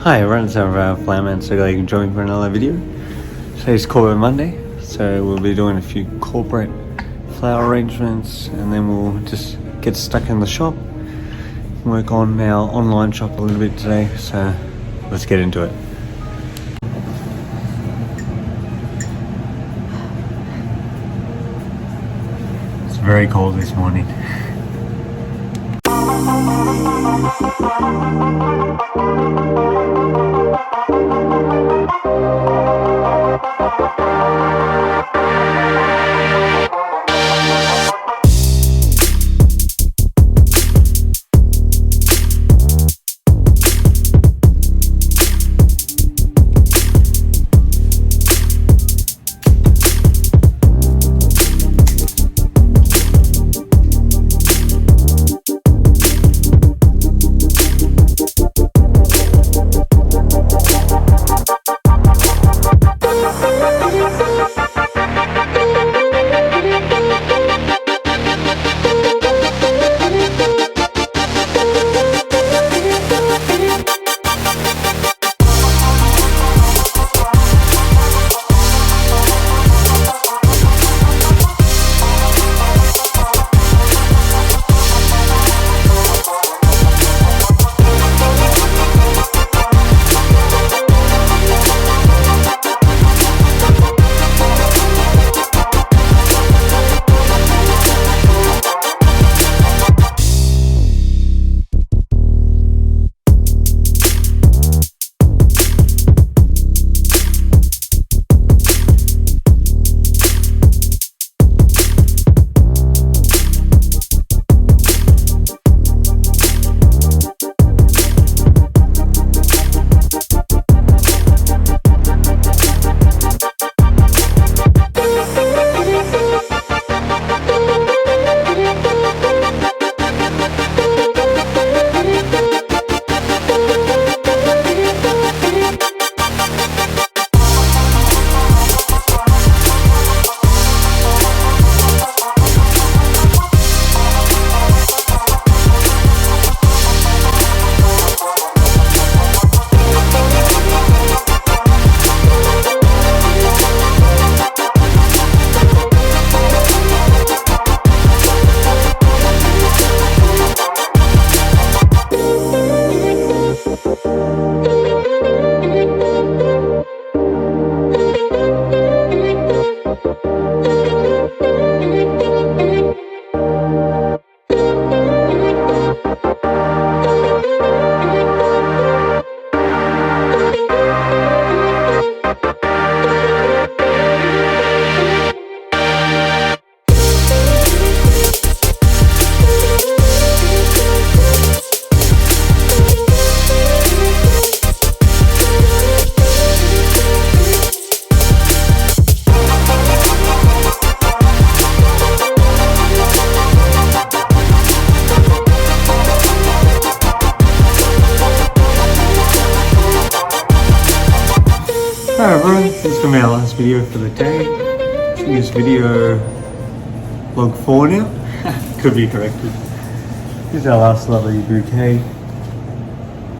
Hi everyone, it's Flowerman, so glad you can join me for another video. Today's Corporate Monday, so we'll be doing a few corporate flower arrangements and then we'll just get stuck in the shop, work on our online shop a little bit today, so let's get into it. It's very cold this morning. Alright everyone, this is going to be our last video for the day. I think it's video log 4 now. Could be corrected. This is our last lovely bouquet.